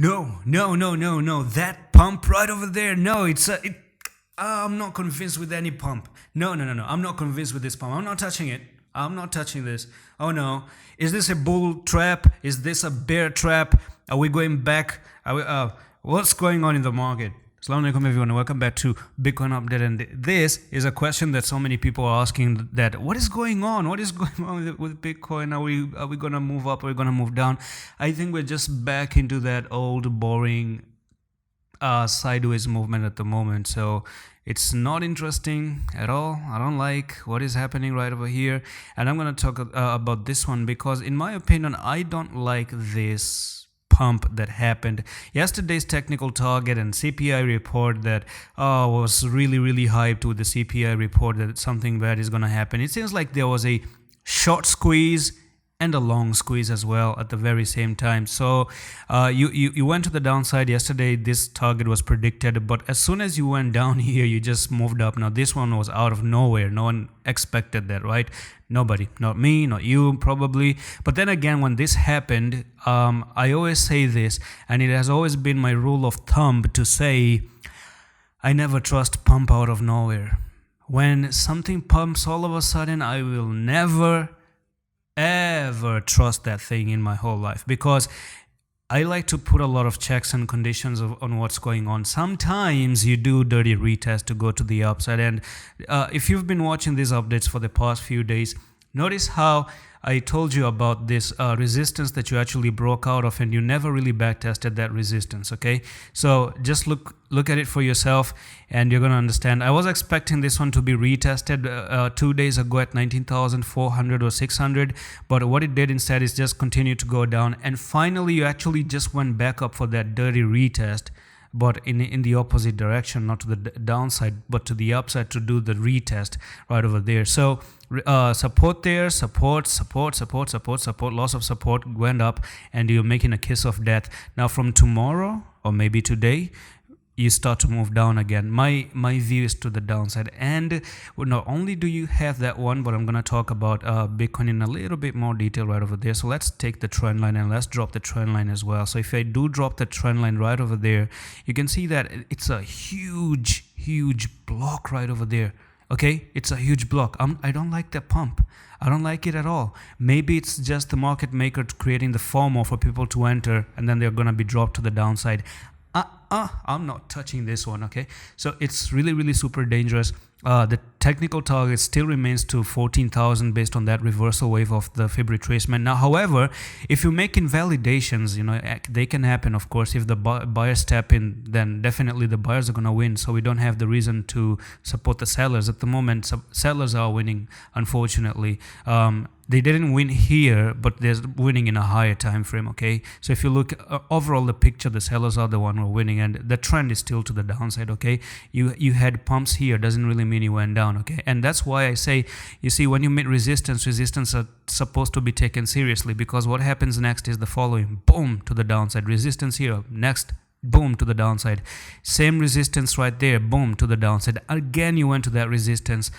No. That pump right over there. No, I'm not convinced with any pump. No. I'm not convinced with this pump. I'm not touching it. I'm not touching this. Oh no. Is this a bull trap? Is this a bear trap? Are we going back? What's going on in the market? Assalamu alaikum everyone, welcome back to Bitcoin Update, and this is a question that so many people are asking, that what is going on? What is going on with Bitcoin? Are we gonna move up? Are we gonna move down? I think we're just back into that old boring sideways movement at the moment, so it's not interesting at all. I don't like what is happening right over here, and I'm gonna talk about this one because in my opinion I don't like this pump that happened. Yesterday's technical target and CPI report that was really hyped with the CPI report that something bad is going to happen. It seems like there was a short squeeze and a long squeeze as well at the very same time. So you went to the downside yesterday. This target was predicted, but as soon as you went down here, you just moved up. Now this one was out of nowhere. No one expected that, right? Nobody, not me, not you probably. But then again, when this happened, I always say this, and it has always been my rule of thumb to say, I never trust pump out of nowhere. When something pumps all of a sudden, I will never ever trust that thing in my whole life, because I like to put a lot of checks and conditions on what's going on. Sometimes you do dirty retest to go to the upside, and if you've been watching these updates for the past few days, notice how I told you about this resistance that you actually broke out of, and you never really backtested that resistance, okay? So just look at it for yourself and you're going to understand. I was expecting this one to be retested 2 days ago at 19,400 or 600, but what it did instead is just continue to go down, and finally you actually just went back up for that dirty retest, but in the opposite direction, not to the downside but to the upside, to do the retest right over there. So support there, support, loss of support, went up, and you're making a kiss of death. Now from tomorrow or maybe today, you start to move down again. My view is to the downside, and not only do you have that one, but I'm going to talk about Bitcoin in a little bit more detail right over there. So let's take the trend line and let's drop the trend line as well. So if I do drop the trend line right over there, you can see that it's a huge block right over there. Okay, it's a huge block. I don't like that pump. I don't like it at all. Maybe it's just the market maker creating the FOMO for people to enter, and then they're going to be dropped to the downside. I'm not touching this one, okay? So it's really super dangerous. The technical target still remains to 14,000 based on that reversal wave of the Fib retracement. Now, however, if you make invalidations, they can happen, of course. If the buyers step in, then definitely the buyers are going to win. So we don't have the reason to support the sellers. At the moment, sellers are winning, unfortunately. They didn't win here, but they're winning in a higher time frame, okay? So if you look overall the picture, the sellers are the one who are winning, and the trend is still to the downside, okay? You had pumps here, doesn't really mean you went down, okay? And that's why I say, you see, when you meet resistance are supposed to be taken seriously, because what happens next is the following: boom, to the downside, resistance here, next, boom, to the downside, same resistance right there, boom, to the downside, again you went to that resistance.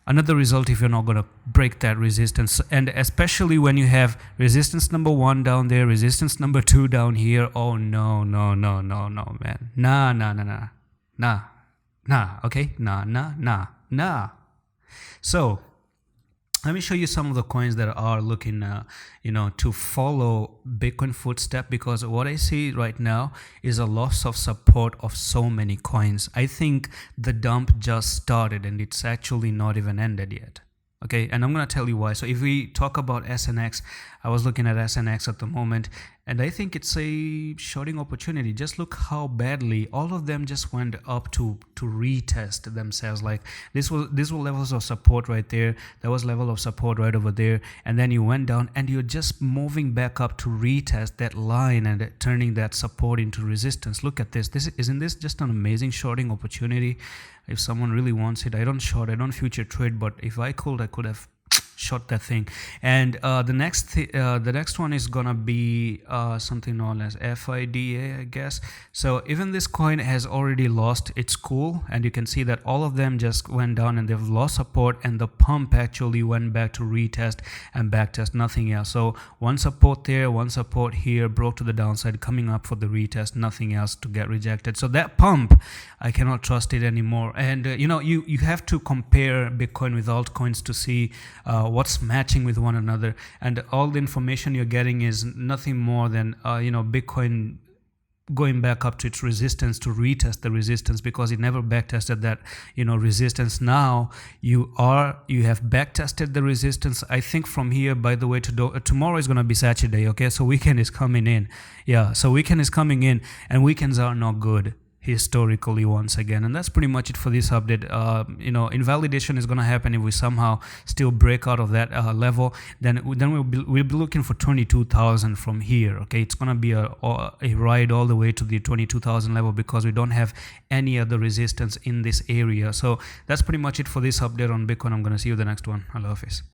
Another result if you're not going to break that resistance, and especially when you have resistance number 1 down there, resistance number 2 down here. Oh no man, nah, okay, nah. So let me show you some of the coins that are looking, to follow Bitcoin footstep, because what I see right now is a loss of support of so many coins. I think the dump just started and it's actually not even ended yet. Okay, and I'm going to tell you why. So if we talk about SNX, I was looking at SNX at the moment, and I think it's a shorting opportunity. Just look how badly all of them just went up to retest themselves. Like these were levels of support right there. There was level of support right over there, and then you went down, and you're just moving back up to retest that line and turning that support into resistance. Look at this. Isn't this just an amazing shorting opportunity? If someone really wants it, I don't short, I don't future trade, but if I could have short that thing. And the next one is gonna be something known as FIDA, I guess. So even this coin has already lost its cool, and you can see that all of them just went down and they've lost support, and the pump actually went back to retest and backtest, nothing else. So one support there, one support here, broke to the downside, coming up for the retest, nothing else to get rejected. So that pump, I cannot trust it anymore. And you have to compare Bitcoin with altcoins to see what's matching with one another, and all the information you're getting is nothing more than Bitcoin going back up to its resistance to retest the resistance, because it never backtested that resistance. Now you have backtested the resistance. I think from here, by the way, tomorrow is going to be Saturday, okay? So weekend is coming in. Yeah, so weekend is coming in, and weekends are not good historically once again. And that's pretty much it for this update. Invalidation is going to happen if we somehow still break out of that level. Then we'll be looking for 22,000 from here. Okay, it's going to be a ride all the way to the 22,000 level, because we don't have any other resistance in this area. So that's pretty much it for this update on Bitcoin. I'm going to see you the next one. Allah Hafiz.